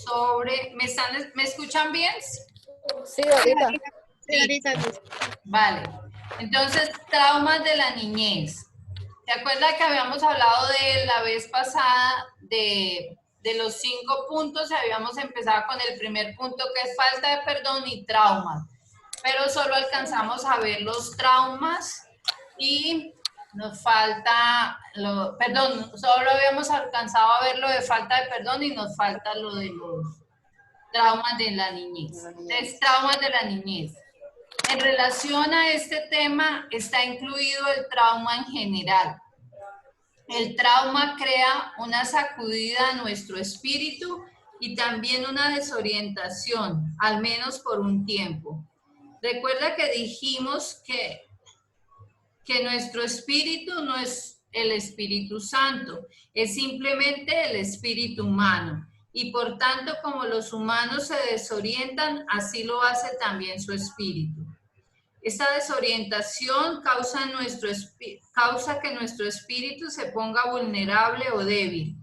sobre, ¿me escuchan bien? Sí, ahorita. Sí, ahorita. Vale. Entonces, traumas de la niñez. ¿Se acuerda que habíamos hablado de la vez pasada de los 5 puntos? Habíamos empezado con el primer punto, que es falta de perdón y traumas. Pero solo alcanzamos a ver los traumas y nos falta, perdón, solo habíamos alcanzado a ver lo de falta de perdón y nos falta lo de los traumas de la niñez. Entonces, traumas de la niñez. En relación a este tema está incluido el trauma en general. El trauma crea una sacudida a nuestro espíritu y también una desorientación, al menos por un tiempo. Recuerda que dijimos que nuestro espíritu no es el Espíritu Santo, es simplemente el espíritu humano. Y por tanto, como los humanos se desorientan, así lo hace también su espíritu. Esta desorientación causa que nuestro espíritu se ponga vulnerable o débil.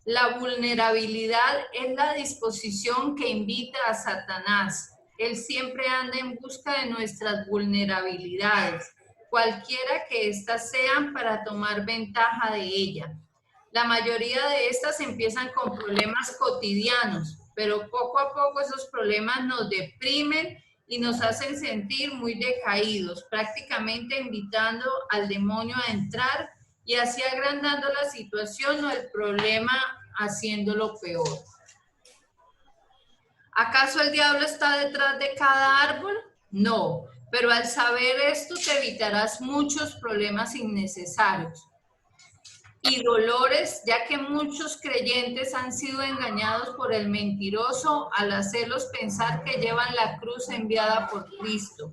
La vulnerabilidad es la disposición que invita a Satanás. Él siempre anda en busca de nuestras vulnerabilidades, cualquiera que éstas sean, para tomar ventaja de ella. La mayoría de estas empiezan con problemas cotidianos, pero poco a poco esos problemas nos deprimen y nos hacen sentir muy decaídos, prácticamente invitando al demonio a entrar y así agrandando la situación o el problema, haciéndolo peor. ¿Acaso el diablo está detrás de cada árbol? No, pero al saber esto te evitarás muchos problemas innecesarios y dolores, ya que muchos creyentes han sido engañados por el mentiroso al hacerlos pensar que llevan la cruz enviada por Cristo.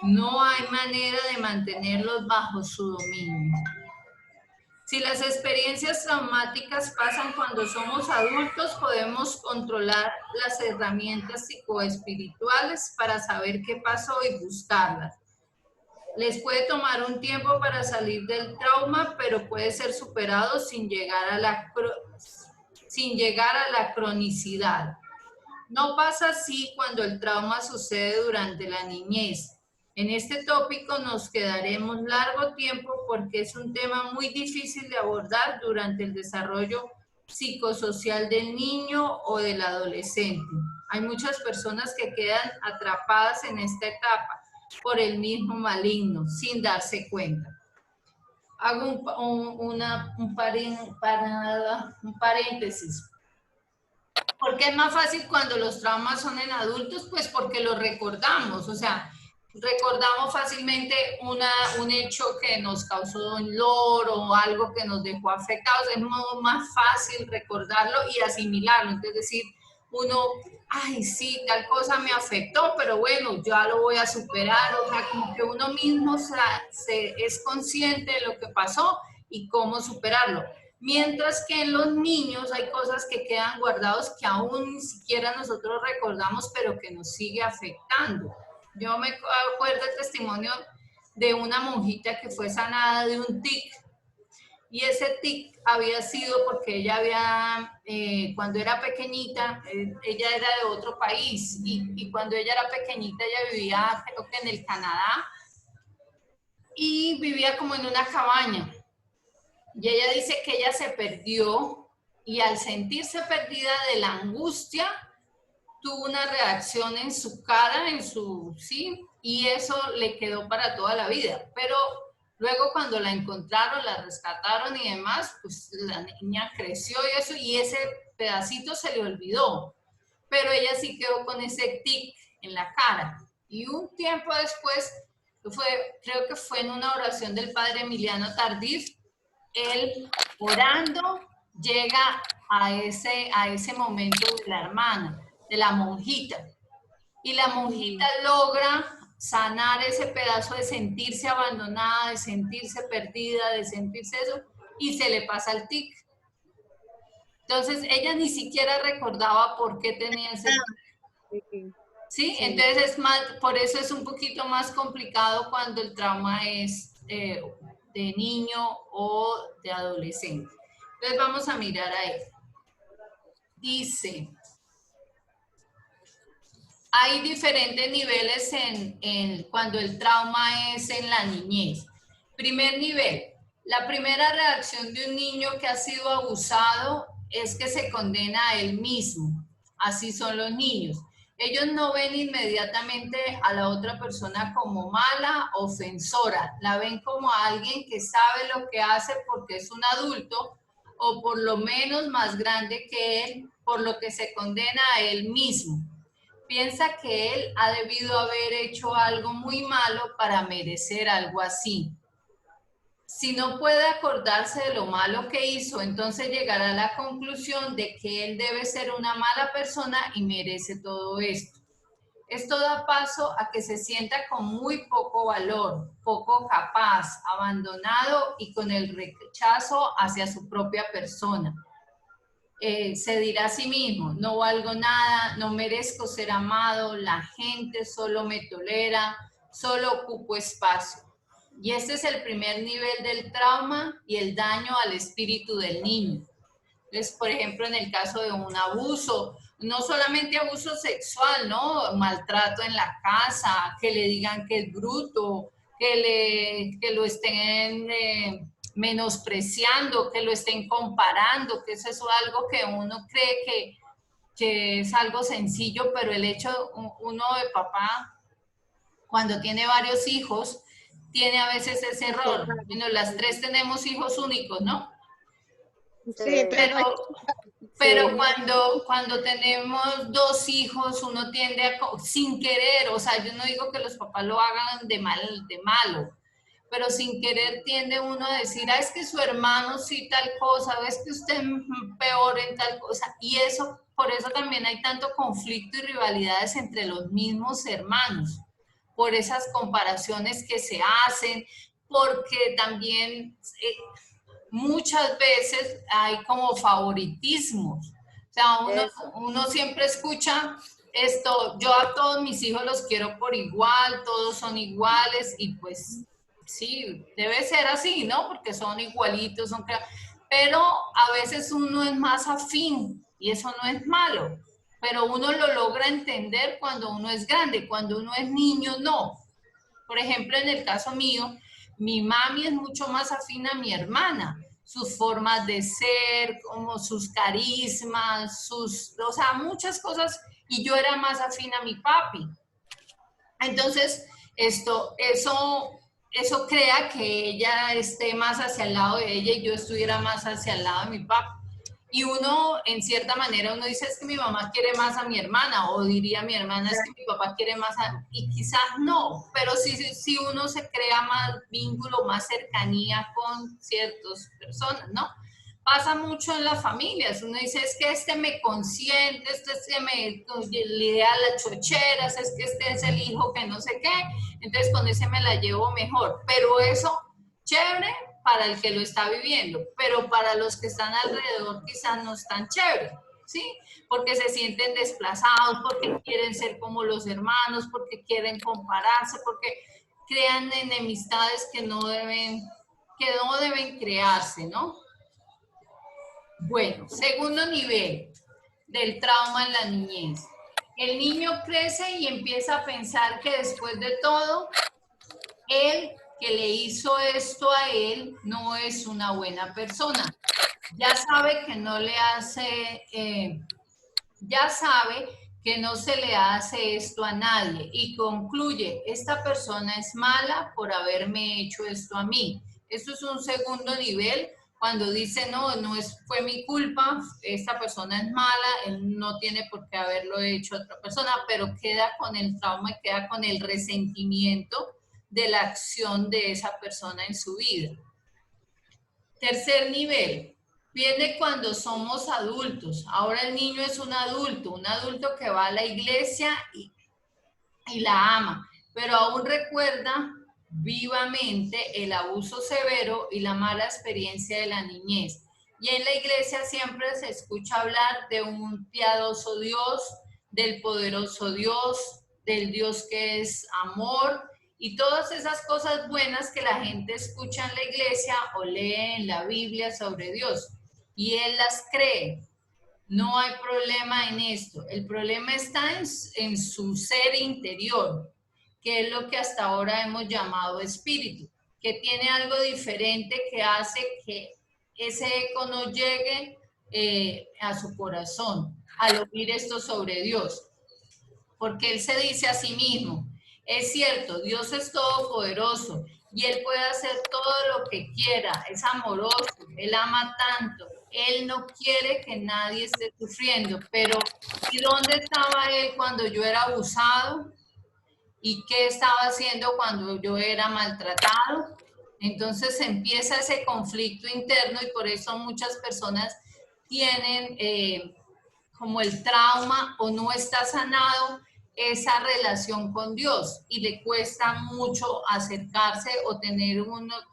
No hay manera de mantenerlos bajo su dominio. Si las experiencias traumáticas pasan cuando somos adultos, podemos controlar las herramientas psicoespirituales para saber qué pasó y buscarlas. Les puede tomar un tiempo para salir del trauma, pero puede ser superado sin llegar a la cronicidad. No pasa así cuando el trauma sucede durante la niñez. En este tópico nos quedaremos largo tiempo porque es un tema muy difícil de abordar durante el desarrollo psicosocial del niño o del adolescente. Hay muchas personas que quedan atrapadas en esta etapa por el mismo maligno, sin darse cuenta. Hago un paréntesis. ¿Por qué es más fácil cuando los traumas son en adultos? Pues porque los recordamos, o sea, recordamos fácilmente un hecho que nos causó dolor o algo que nos dejó afectados. Es más fácil recordarlo y asimilarlo. Entonces, decir, uno, ay, sí, tal cosa me afectó, pero bueno, ya lo voy a superar. O sea, como que uno mismo es consciente de lo que pasó y cómo superarlo. Mientras que en los niños hay cosas que quedan guardados que aún ni siquiera nosotros recordamos, pero que nos sigue afectando. Yo me acuerdo el testimonio de una monjita que fue sanada de un tic, y ese tic había sido porque ella había, cuando era pequeñita, ella era de otro país, y cuando ella era pequeñita ella vivía, creo que en el Canadá, y vivía como en una cabaña. Y ella dice que ella se perdió y al sentirse perdida de la angustia, tuvo una reacción en su cara, sí, y eso le quedó para toda la vida. Pero luego cuando la encontraron, la rescataron y demás, pues la niña creció y eso, y ese pedacito se le olvidó. Pero ella sí quedó con ese tic en la cara. Y un tiempo después, creo que fue en una oración del padre Emiliano Tardif, él orando llega a ese momento de la hermana, de la monjita, y la monjita logra sanar ese pedazo de sentirse abandonada, de sentirse perdida, de sentirse eso, y se le pasa el tic. Entonces ella ni siquiera recordaba por qué tenía ese tic. ¿Sí? Entonces por eso es un poquito más complicado cuando el trauma es de niño o de adolescente. Entonces vamos a mirar a él. dice, hay diferentes niveles cuando el trauma es en la niñez. Primer nivel, la primera reacción de un niño que ha sido abusado es que se condena a él mismo. Así son los niños. Ellos no ven inmediatamente a la otra persona como mala, ofensora. La ven como a alguien que sabe lo que hace porque es un adulto o por lo menos más grande que él, por lo que se condena a él mismo. Piensa que él ha debido haber hecho algo muy malo para merecer algo así. Si no puede acordarse de lo malo que hizo, entonces llegará a la conclusión de que él debe ser una mala persona y merece todo esto. Esto da paso a que se sienta con muy poco valor, poco capaz, abandonado y con el rechazo hacia su propia persona. Se dirá a sí mismo, no valgo nada, no merezco ser amado, la gente solo me tolera, solo ocupo espacio. Y este es el primer nivel del trauma y el daño al espíritu del niño. Entonces, por ejemplo, en el caso de un abuso, no solamente abuso sexual, ¿no? Maltrato en la casa, que le digan que es bruto, que lo estén menospreciando, que lo estén comparando, que eso es algo que uno cree que es algo sencillo, pero el hecho, uno de papá, cuando tiene varios hijos, tiene a veces ese error. Bueno, las tres tenemos hijos únicos, ¿no? Sí, Pero cuando tenemos dos hijos, uno tiende a, sin querer, o sea, yo no digo que los papás lo hagan de malo, pero sin querer tiende uno a decir, ah, es que su hermano sí tal cosa, o es que usted es peor en tal cosa, y eso, por eso también hay tanto conflicto y rivalidades entre los mismos hermanos, por esas comparaciones que se hacen, porque también muchas veces hay como favoritismos. O sea, uno siempre escucha esto, yo a todos mis hijos los quiero por igual, todos son iguales y pues sí, debe ser así, ¿no? Porque son igualitos, pero a veces uno es más afín y eso no es malo, pero uno lo logra entender cuando uno es grande, cuando uno es niño, no. Por ejemplo, en el caso mío, mi mami es mucho más afín a mi hermana, sus formas de ser, como sus carismas, o sea, muchas cosas, y yo era más afín a mi papi. Entonces, eso crea que ella esté más hacia el lado de ella y yo estuviera más hacia el lado de mi papi. Y uno, en cierta manera, uno dice, es que mi mamá quiere más a mi hermana, o diría mi hermana, es que mi papá quiere más a... Y quizás no, pero sí uno se crea más vínculo, más cercanía con ciertas personas, ¿no? Pasa mucho en las familias, uno dice, es que este me consiente, este le da las chocheras, es que este es el hijo que no sé qué, entonces con ese me la llevo mejor, pero eso, chévere, para el que lo está viviendo, pero para los que están alrededor quizás no es tan chévere, ¿sí? Porque se sienten desplazados, porque quieren ser como los hermanos, porque quieren compararse, porque crean enemistades que no deben crearse, ¿no? Bueno, segundo nivel del trauma en la niñez. El niño crece y empieza a pensar que después de todo, él que le hizo esto a él no es una buena persona. Ya sabe que no le hace, ya sabe que no se le hace esto a nadie y concluye, esta persona es mala por haberme hecho esto a mí. Esto es un segundo nivel cuando dice, fue mi culpa, esta persona es mala, él no tiene por qué haberlo hecho a otra persona, pero queda con el trauma y queda con el resentimiento de la acción de esa persona en su vida. Tercer nivel, viene cuando somos adultos. Ahora el niño es un adulto que va a la iglesia y la ama, pero aún recuerda vivamente el abuso severo y la mala experiencia de la niñez. Y en la iglesia siempre se escucha hablar de un piadoso Dios, del poderoso Dios, del Dios que es amor y todas esas cosas buenas que la gente escucha en la iglesia o lee en la Biblia sobre Dios. Y él las cree. No hay problema en esto. El problema está en su ser interior, que es lo que hasta ahora hemos llamado espíritu, que tiene algo diferente que hace que ese eco no llegue a su corazón al oír esto sobre Dios. Porque Él se dice a sí mismo, es cierto, Dios es todopoderoso y Él puede hacer todo lo que quiera, es amoroso, Él ama tanto, Él no quiere que nadie esté sufriendo, pero ¿y dónde estaba Él cuando yo era abusado? ¿Y qué estaba haciendo cuando yo era maltratado? Entonces empieza ese conflicto interno y por eso muchas personas tienen como el trauma o no está sanado esa relación con Dios y le cuesta mucho acercarse o tener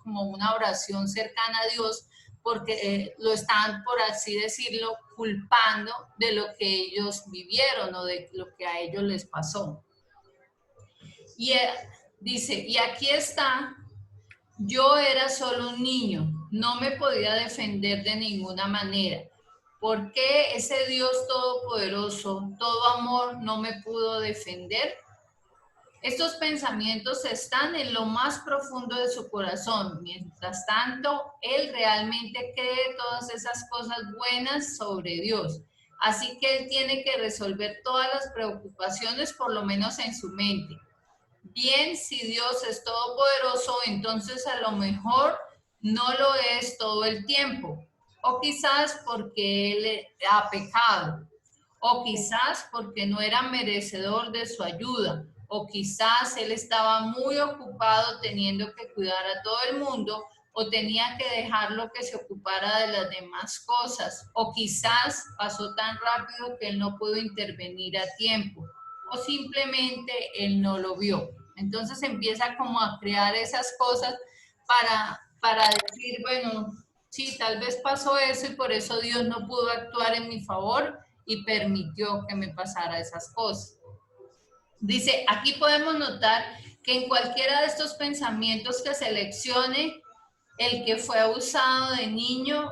como una oración cercana a Dios porque lo están, por así decirlo, culpando de lo que ellos vivieron o de lo que a ellos les pasó. Y dice, y aquí está, yo era solo un niño, no me podía defender de ninguna manera. ¿Por qué ese Dios todopoderoso, todo amor, no me pudo defender? Estos pensamientos están en lo más profundo de su corazón. Mientras tanto, él realmente cree todas esas cosas buenas sobre Dios. Así que él tiene que resolver todas las preocupaciones, por lo menos en su mente. Bien, si Dios es todopoderoso, entonces a lo mejor no lo es todo el tiempo. O quizás porque Él ha pecado. O quizás porque no era merecedor de su ayuda. O quizás Él estaba muy ocupado teniendo que cuidar a todo el mundo. O tenía que dejarlo que se ocupara de las demás cosas. O quizás pasó tan rápido que Él no pudo intervenir a tiempo. O simplemente Él no lo vio. Entonces empieza como a crear esas cosas para decir, bueno, sí, tal vez pasó eso y por eso Dios no pudo actuar en mi favor y permitió que me pasara esas cosas. Dice, aquí podemos notar que en cualquiera de estos pensamientos que seleccione, el que fue abusado de niño,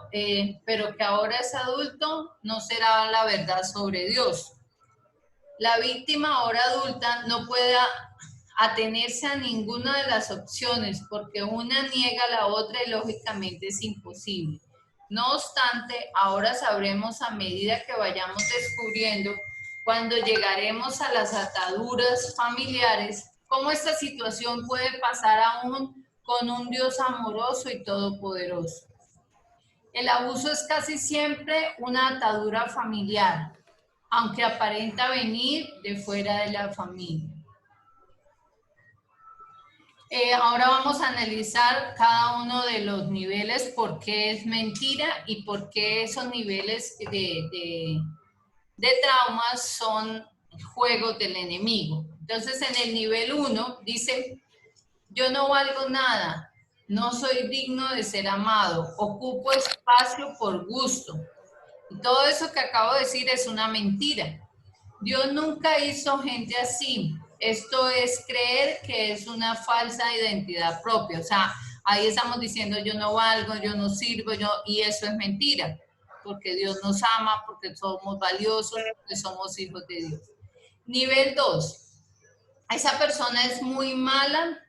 pero que ahora es adulto, no será la verdad sobre Dios. La víctima ahora adulta no puede atenerse a ninguna de las opciones porque una niega a la otra y lógicamente es imposible. No obstante, ahora sabremos a medida que vayamos descubriendo, cuando llegaremos a las ataduras familiares, cómo esta situación puede pasar aún con un Dios amoroso y todopoderoso. El abuso es casi siempre una atadura familiar, aunque aparenta venir de fuera de la familia. Ahora vamos a analizar cada uno de los niveles, por qué es mentira y por qué esos niveles de traumas son juegos del enemigo. Entonces, en el nivel 1 dice, yo no valgo nada, no soy digno de ser amado, ocupo espacio por gusto. Y todo eso que acabo de decir es una mentira. Dios nunca hizo gente así. Esto es creer que es una falsa identidad propia. O sea, ahí estamos diciendo yo no valgo, yo no sirvo, y eso es mentira. Porque Dios nos ama, porque somos valiosos, porque somos hijos de Dios. Nivel 2. Esa persona es muy mala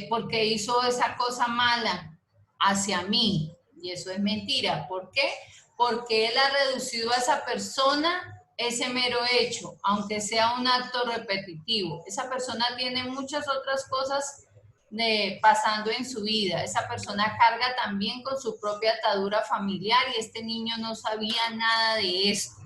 porque hizo esa cosa mala hacia mí. Y eso es mentira. ¿Por qué? Porque él ha reducido a esa persona ese mero hecho, aunque sea un acto repetitivo. Esa persona tiene muchas otras cosas pasando en su vida. Esa persona carga también con su propia atadura familiar y este niño no sabía nada de esto.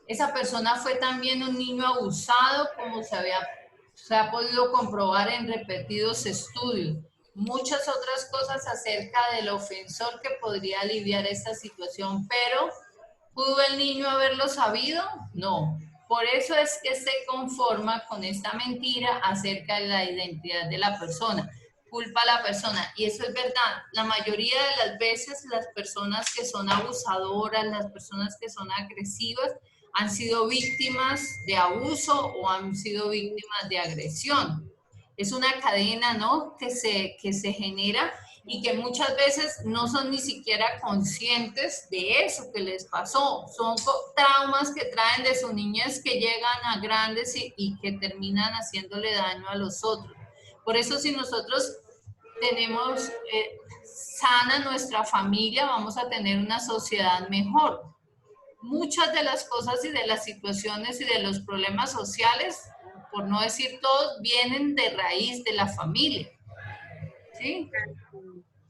Esa persona fue también un niño abusado, como se ha podido comprobar en repetidos estudios. Muchas otras cosas acerca del ofensor que podría aliviar esta situación, pero ¿pudo el niño haberlo sabido? No. Por eso es que se conforma con esta mentira acerca de la identidad de la persona. Culpa a la persona. Y eso es verdad. La mayoría de las veces las personas que son abusadoras, las personas que son agresivas, han sido víctimas de abuso o han sido víctimas de agresión. Es una cadena, ¿no?, que se genera y que muchas veces no son ni siquiera conscientes de eso que les pasó. Son traumas que traen de su niñez que llegan a grandes y que terminan haciéndole daño a los otros. Por eso si nosotros tenemos sana nuestra familia, vamos a tener una sociedad mejor. Muchas de las cosas y de las situaciones y de los problemas sociales, por no decir todos, vienen de raíz de la familia, ¿sí?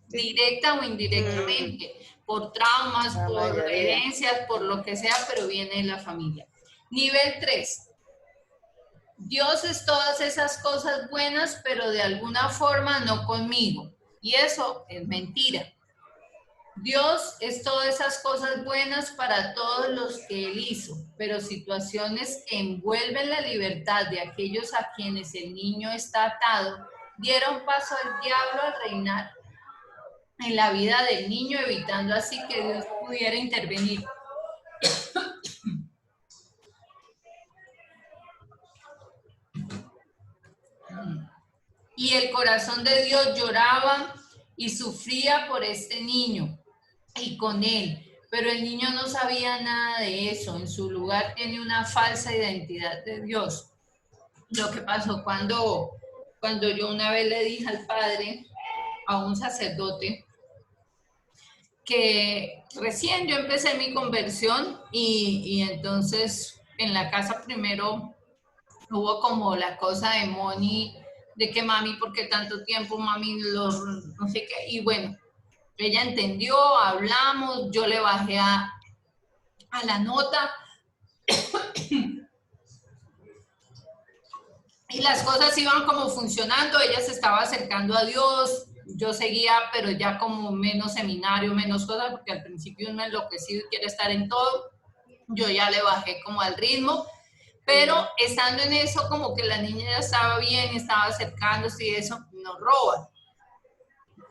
Directa o indirectamente, por traumas, por herencias, por lo que sea, pero viene de la familia. Nivel 3. Dios es todas esas cosas buenas, pero de alguna forma no conmigo. Y eso es mentira. Dios es todas esas cosas buenas para todos los que Él hizo, pero situaciones que envuelven la libertad de aquellos a quienes el niño está atado, dieron paso al diablo a reinar en la vida del niño, evitando así que Dios pudiera intervenir. Y el corazón de Dios lloraba y sufría por este niño y con él, pero el niño no sabía nada de eso. En su lugar tiene una falsa identidad de Dios. Lo que pasó cuando yo una vez le dije al padre, a un sacerdote, que recién yo empecé mi conversión y entonces en la casa primero hubo como la cosa de Moni, de que mami, ¿por qué tanto tiempo, mami? No sé qué, y bueno, ella entendió, hablamos, yo le bajé a la nota y las cosas iban como funcionando, ella se estaba acercando a Dios, yo seguía, pero ya como menos seminario, menos cosas, porque al principio uno enloquecido y quiere estar en todo, yo ya le bajé como al ritmo, pero estando en eso como que la niña ya estaba bien, estaba acercándose y eso, nos roban.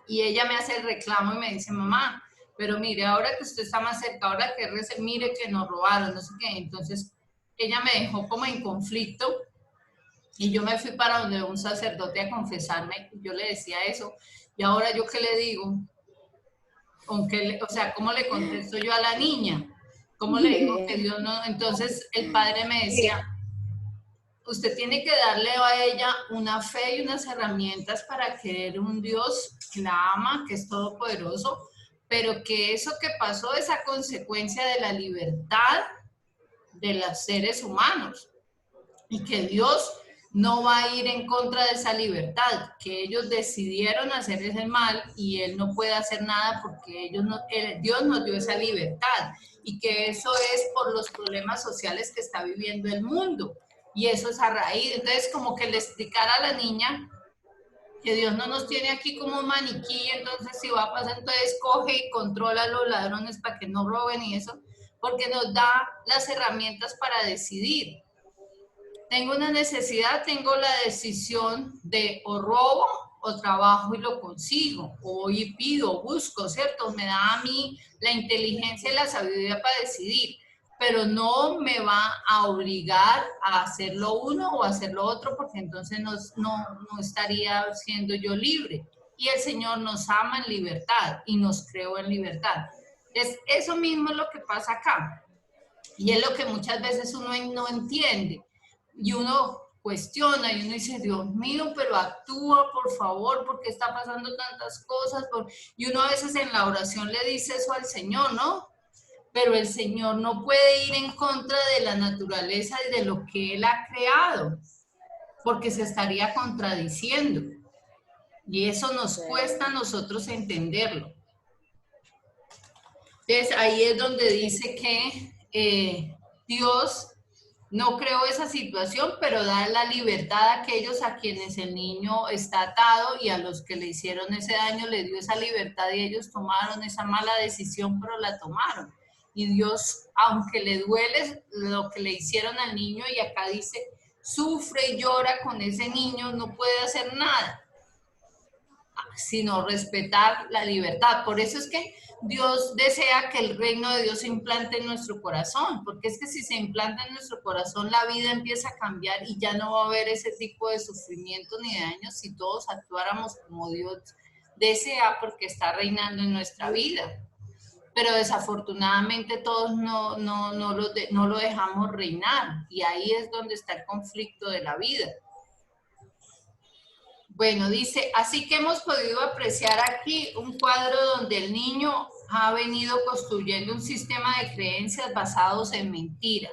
Y ella me hace el reclamo y me dice, mamá, pero mire, ahora que usted está más cerca, ahora que mire que nos robaron, no sé qué. Entonces ella me dejó como en conflicto y yo me fui para donde un sacerdote a confesarme. Yo le decía eso. Y ahora yo qué le digo, o sea, ¿cómo le contesto yo a la niña? ¿Cómo le digo que Dios no? Entonces el padre me decía, usted tiene que darle a ella una fe y unas herramientas para creer un Dios que la ama, que es todopoderoso, pero que eso que pasó es a consecuencia de la libertad de los seres humanos y que Dios no va a ir en contra de esa libertad, que ellos decidieron hacer ese mal y Él no puede hacer nada porque Dios nos dio esa libertad y que eso es por los problemas sociales que está viviendo el mundo. Y eso es a raíz, entonces como que le explicara a la niña que Dios no nos tiene aquí como un maniquí, entonces si va a pasar, entonces coge y controla a los ladrones para que no roben y eso, porque nos da las herramientas para decidir. Tengo una necesidad, tengo la decisión de o robo o trabajo y lo consigo, o y pido, o busco, ¿cierto? Me da a mí la inteligencia y la sabiduría para decidir, pero no me va a obligar a hacer lo uno o a hacer lo otro, porque entonces no estaría siendo yo libre. Y el Señor nos ama en libertad y nos creó en libertad. Es eso mismo lo que pasa acá. Y es lo que muchas veces uno no entiende. Y uno cuestiona y uno dice, Dios mío, pero actúa, por favor, porque está pasando tantas cosas. Y uno a veces en la oración le dice eso al Señor, ¿no? Pero el Señor no puede ir en contra de la naturaleza y de lo que Él ha creado, porque se estaría contradiciendo. Y eso nos cuesta a nosotros entenderlo. Entonces ahí es donde dice que Dios no creó esa situación, pero da la libertad a aquellos a quienes el niño está atado y a los que le hicieron ese daño le dio esa libertad y ellos tomaron esa mala decisión, pero la tomaron. Y Dios, aunque le duele lo que le hicieron al niño, y acá dice, sufre y llora con ese niño, no puede hacer nada, sino respetar la libertad. Por eso es que Dios desea que el reino de Dios se implante en nuestro corazón, porque es que si se implanta en nuestro corazón, la vida empieza a cambiar y ya no va a haber ese tipo de sufrimiento ni de daño si todos actuáramos como Dios desea porque está reinando en nuestra vida. Pero desafortunadamente todos no lo dejamos reinar, y ahí es donde está el conflicto de la vida. Bueno, dice, así que hemos podido apreciar aquí un cuadro donde el niño ha venido construyendo un sistema de creencias basados en mentira.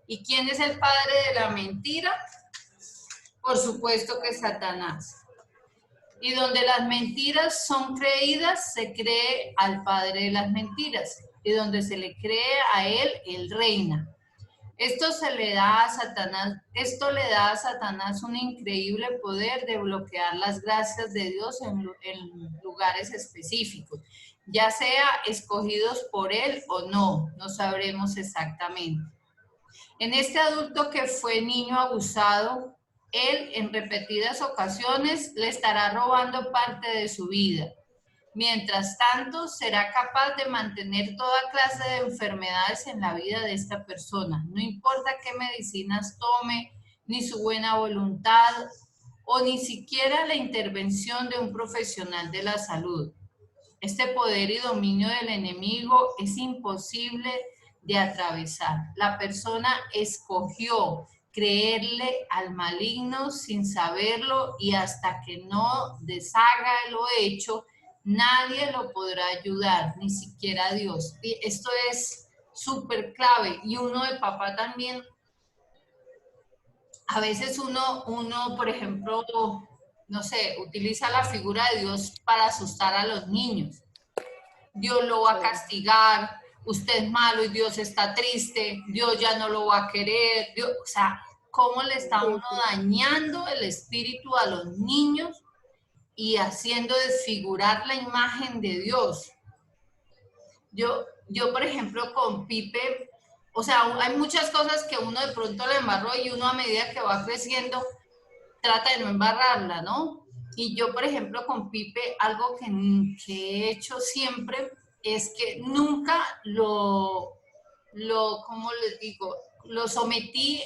¿Y quién es el padre de la mentira? Por supuesto que Satanás. Y donde las mentiras son creídas, se cree al padre de las mentiras. Y donde se le cree a él reina. Esto le da a Satanás un increíble poder de bloquear las gracias de Dios en lugares específicos, ya sea escogidos por él o no, no sabremos exactamente. En este adulto que fue niño abusado, él en repetidas ocasiones le estará robando parte de su vida. Mientras tanto, será capaz de mantener toda clase de enfermedades en la vida de esta persona. No importa qué medicinas tome, ni su buena voluntad, o ni siquiera la intervención de un profesional de la salud. Este poder y dominio del enemigo es imposible de atravesar. La persona escogió creerle al maligno sin saberlo, y hasta que no deshaga lo hecho, nadie lo podrá ayudar, ni siquiera Dios. Y esto es súper clave. Y uno de papá también, a veces uno, por ejemplo, no sé, utiliza la figura de Dios para asustar a los niños. Dios lo va a castigar, usted es malo y Dios está triste, Dios ya no lo va a querer. Dios, o sea, ¿cómo le está uno dañando el espíritu a los niños y haciendo desfigurar la imagen de Dios? Yo, por ejemplo, con Pipe, o sea, hay muchas cosas que uno de pronto le embarró, y uno a medida que va creciendo trata de no embarrarla, ¿no? Y yo, por ejemplo, con Pipe, algo que he hecho siempre es que nunca ¿cómo les digo? Lo sometí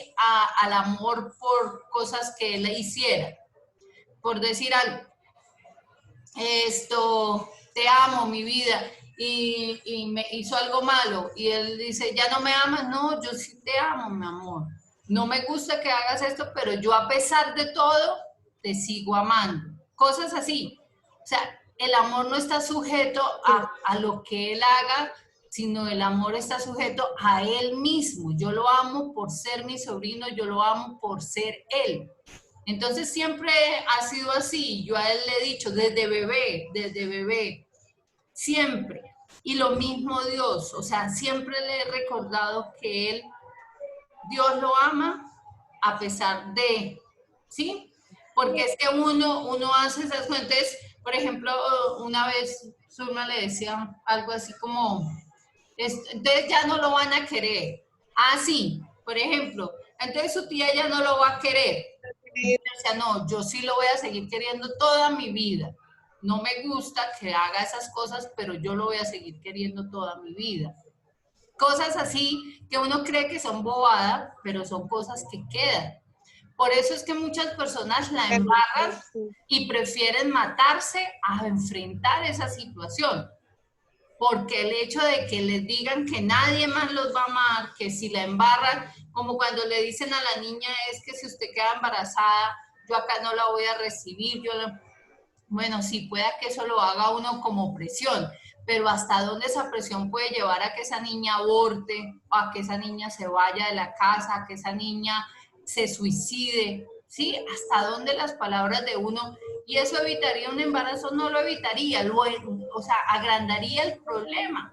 al amor por cosas que él hiciera. Por decir algo, te amo, mi vida, y me hizo algo malo, y él dice, ¿ya no me amas? No, yo sí te amo, mi amor. No me gusta que hagas esto, pero yo a pesar de todo, te sigo amando. Cosas así. O sea, el amor no está sujeto a lo que él haga, sino el amor está sujeto a él mismo. Yo lo amo por ser mi sobrino, yo lo amo por ser él. Entonces siempre ha sido así. Yo a él le he dicho desde bebé, siempre. Y lo mismo Dios, o sea, siempre le he recordado que Dios lo ama a pesar de, ¿sí? Porque es que uno hace esas cosas. Entonces, por ejemplo, una vez Zulma le decía algo así como, entonces ya no lo van a querer. Ah, sí, por ejemplo, entonces su tía ya no lo va a querer. Y yo decía, no, yo sí lo voy a seguir queriendo toda mi vida. No me gusta que haga esas cosas, pero yo lo voy a seguir queriendo toda mi vida. Cosas así que uno cree que son bobadas, pero son cosas que quedan. Por eso es que muchas personas la embarran y prefieren matarse a enfrentar esa situación. Porque el hecho de que les digan que nadie más los va a amar, que si la embarran, como cuando le dicen a la niña, es que si usted queda embarazada, yo acá no la voy a recibir, bueno, sí, pueda que eso lo haga uno como presión, pero hasta dónde esa presión puede llevar a que esa niña aborte, a que esa niña se vaya de la casa, a que esa niña se suicide, ¿sí? Hasta dónde las palabras de uno, y eso evitaría un embarazo, no lo evitaría, o sea, agrandaría el problema,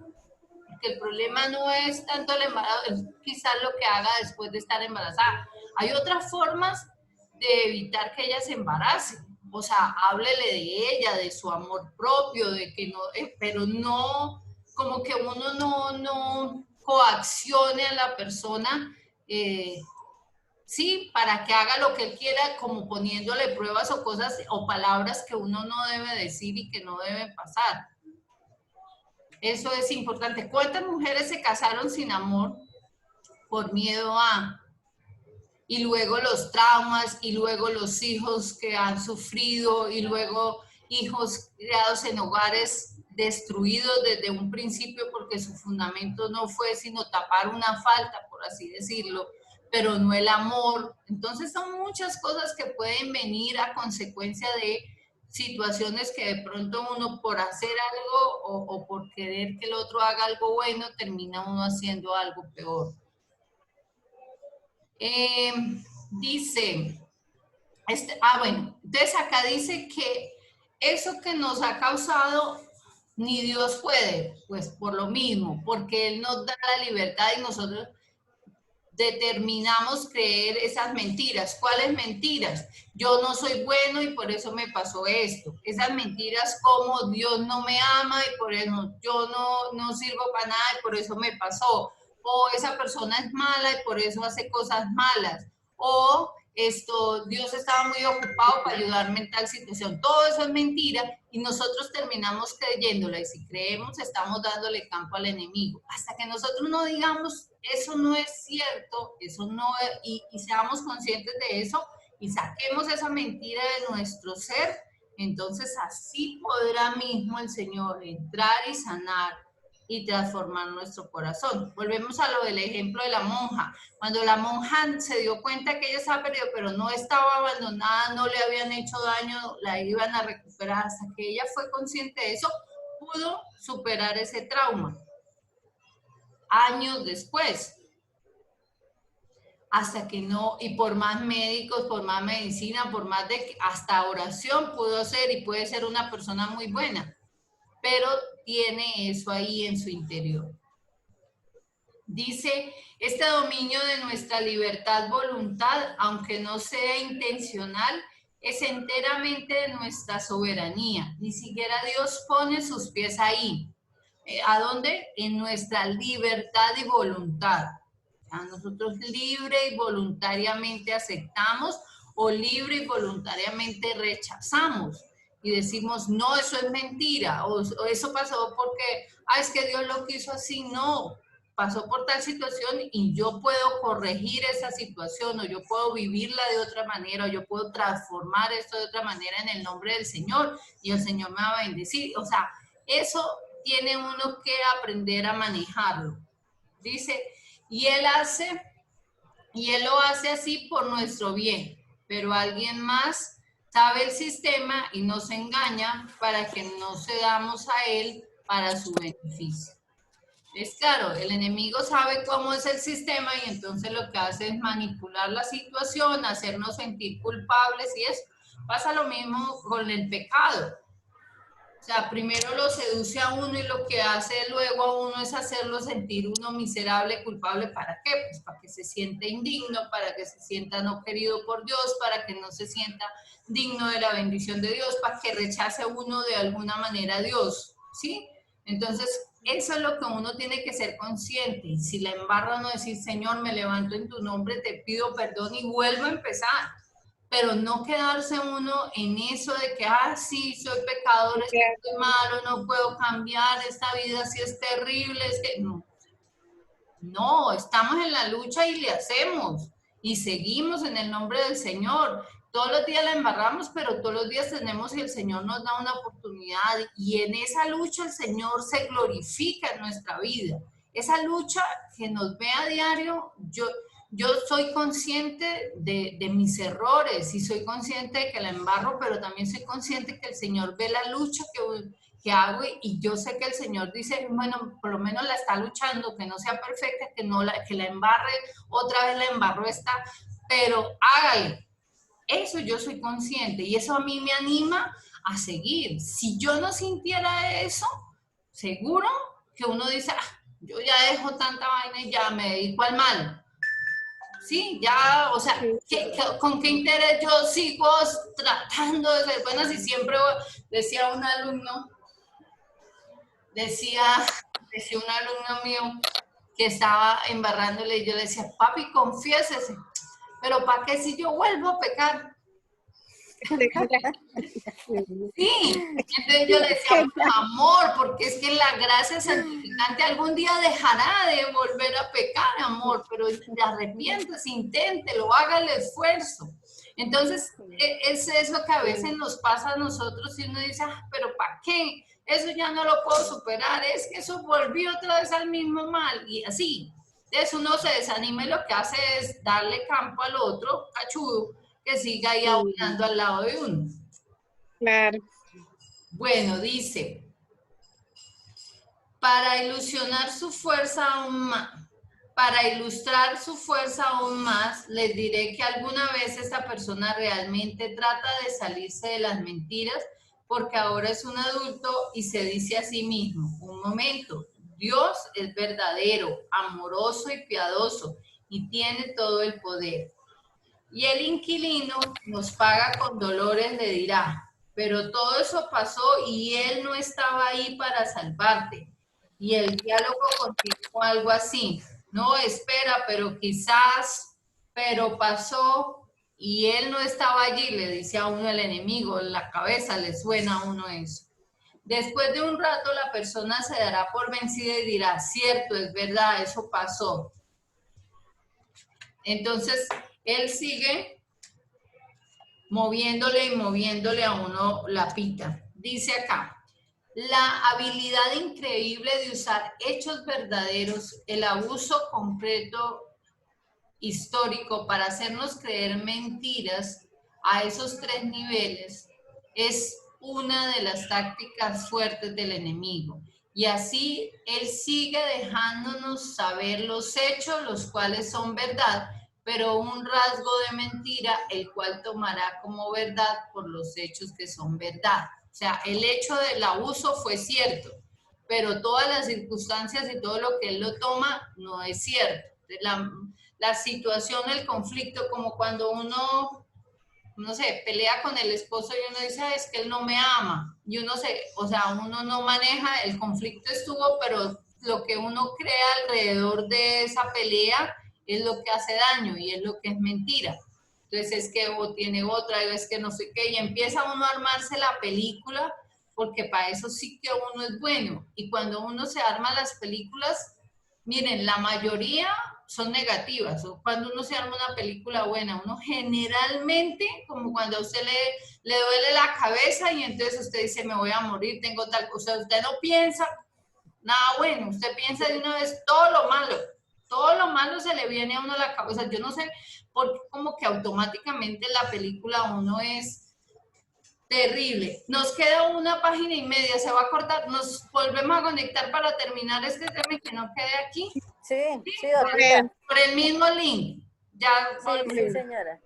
porque el problema no es tanto el embarazo, es quizás lo que haga después de estar embarazada. Hay otras formas de evitar que ella se embarace. O sea, háblele de ella, de su amor propio, de que no, pero no, como que uno no coaccione a la persona, sí, para que haga lo que él quiera, como poniéndole pruebas o cosas o palabras que uno no debe decir y que no deben pasar. Eso es importante. ¿Cuántas mujeres se casaron sin amor por miedo a? Y luego los traumas, y luego los hijos que han sufrido, y luego hijos criados en hogares destruidos desde un principio porque su fundamento no fue sino tapar una falta, por así decirlo, pero no el amor. Entonces son muchas cosas que pueden venir a consecuencia de situaciones que de pronto uno por hacer algo o por querer que el otro haga algo bueno, termina uno haciendo algo peor. Dice, bueno, entonces acá dice que eso que nos ha causado, ni Dios puede, pues por lo mismo, porque Él nos da la libertad y nosotros determinamos creer esas mentiras. ¿Cuáles mentiras? Yo no soy bueno y por eso me pasó esto. Esas mentiras como Dios no me ama y por eso yo no sirvo para nada y por eso me pasó. O esa persona es mala y por eso hace cosas malas. O Dios estaba muy ocupado para ayudarme en tal situación. Todo eso es mentira y nosotros terminamos creyéndola. Y si creemos, estamos dándole campo al enemigo. Hasta que nosotros no digamos, eso no es cierto, eso no es, y seamos conscientes de eso y saquemos esa mentira de nuestro ser, entonces así podrá mismo el Señor entrar y sanar y transformar nuestro corazón. Volvemos a lo del ejemplo de la monja. Cuando la monja se dio cuenta que ella estaba perdida, pero no estaba abandonada, no le habían hecho daño, la iban a recuperar, hasta que ella fue consciente de eso, pudo superar ese trauma. Años después, hasta que no, y por más médicos, por más medicina, por más de hasta oración pudo hacer y puede ser una persona muy buena, pero tiene eso ahí en su interior. Dice, este dominio de nuestra libertad, voluntad, aunque no sea intencional, es enteramente de nuestra soberanía. Ni siquiera Dios pone sus pies ahí. ¿A dónde? En nuestra libertad y voluntad. Nosotros libre y voluntariamente aceptamos o libre y voluntariamente rechazamos y decimos, no, eso es mentira, o eso pasó porque, es que Dios lo quiso así. No, pasó por tal situación y yo puedo corregir esa situación, o yo puedo vivirla de otra manera, o yo puedo transformar esto de otra manera en el nombre del Señor, y el Señor me va a bendecir. O sea, eso tiene uno que aprender a manejarlo. Dice, y Él lo hace así por nuestro bien, pero alguien más sabe el sistema y nos engaña para que no cedamos a Él para su beneficio. Es claro, el enemigo sabe cómo es el sistema y entonces lo que hace es manipular la situación, hacernos sentir culpables, y eso. Pasa lo mismo con el pecado. O sea, primero lo seduce a uno y lo que hace luego a uno es hacerlo sentir uno miserable, culpable. ¿Para qué? Pues para que se sienta indigno, para que se sienta no querido por Dios, para que no se sienta digno de la bendición de Dios, para que rechace uno de alguna manera a Dios, ¿sí? Entonces, eso es lo que uno tiene que ser consciente. Y si la embarra, no decir, Señor, me levanto en tu nombre, te pido perdón y vuelvo a empezar. Pero no quedarse uno en eso de que, sí, soy pecador, estoy malo, no puedo cambiar, esta vida sí es terrible, es que no, estamos en la lucha y le hacemos, y seguimos en el nombre del Señor. Todos los días la embarramos, pero todos los días tenemos y el Señor nos da una oportunidad, y en esa lucha el Señor se glorifica en nuestra vida. Esa lucha que nos ve a diario, yo soy consciente de mis errores y soy consciente de que la embarro, pero también soy consciente que el Señor ve la lucha que hago, y yo sé que el Señor dice, bueno, por lo menos la está luchando, que no sea perfecta, que la embarre, otra vez la embarró esta, pero hágale. Eso yo soy consciente y eso a mí me anima a seguir. Si yo no sintiera eso, seguro que uno dice, yo ya dejo tanta vaina y ya me dedico al mal. Sí, ya, o sea, ¿con qué interés yo sigo tratando de ser buena si siempre decía un alumno, decía un alumno mío que estaba embarrándole y yo le decía, papi, confiésese, pero ¿para qué si yo vuelvo a pecar? Sí, entonces yo le decía, amor, porque es que la gracia santificante algún día dejará de volver a pecar, amor, pero arrepiéntese, inténtelo, haga el esfuerzo. Entonces, es eso que a veces nos pasa a nosotros y uno dice, ah, pero ¿para qué? Eso ya no lo puedo superar, es que eso volvió otra vez al mismo mal, y así. Entonces uno se desanima y lo que hace es darle campo al otro cachudo que siga ahí abonando al lado de uno. Claro. Bueno, dice, para ilusionar su fuerza aún más, para ilustrar su fuerza aún más, les diré que alguna vez esta persona realmente trata de salirse de las mentiras porque ahora es un adulto y se dice a sí mismo, un momento, Dios es verdadero, amoroso y piadoso y tiene todo el poder. Y el inquilino nos paga con dolores, le dirá, pero todo eso pasó y él no estaba ahí para salvarte. Y el diálogo continuó algo así, no, espera, pero quizás, pero pasó y él no estaba allí, le dice a uno el enemigo, en la cabeza le suena a uno eso. Después de un rato la persona se dará por vencida y dirá, cierto, es verdad, eso pasó. Entonces, él sigue moviéndole y moviéndole a uno la pita. Dice acá, la habilidad increíble de usar hechos verdaderos, el abuso concreto histórico para hacernos creer mentiras a esos tres niveles es una de las tácticas fuertes del enemigo. Y así él sigue dejándonos saber los hechos, los cuales son verdad, pero un rasgo de mentira, el cual tomará como verdad por los hechos que son verdad. O sea, el hecho del abuso fue cierto, pero todas las circunstancias y todo lo que él lo toma no es cierto. La situación, el conflicto, como cuando uno, no sé, pelea con el esposo y uno dice, es que él no me ama. Y uno o sea, uno no maneja, el conflicto estuvo, pero lo que uno crea alrededor de esa pelea es lo que hace daño y es lo que es mentira. Entonces es que o tiene otra, y es que no sé qué, y empieza uno a armarse la película, porque para eso sí que uno es bueno. Y cuando uno se arma las películas, miren, la mayoría son negativas. O cuando uno se arma una película buena, uno generalmente, como cuando a usted le duele la cabeza y entonces usted dice, me voy a morir, tengo tal cosa, usted no piensa nada bueno, usted piensa de una vez todo lo malo se le viene a uno a la cabeza. Yo no sé por qué como que automáticamente la película uno es terrible. Nos queda una página y media, se va a cortar, nos volvemos a conectar para terminar este tema y que no quede aquí. Sí, sí, doctora. Por el mismo link. Ya Sí, sí, señora.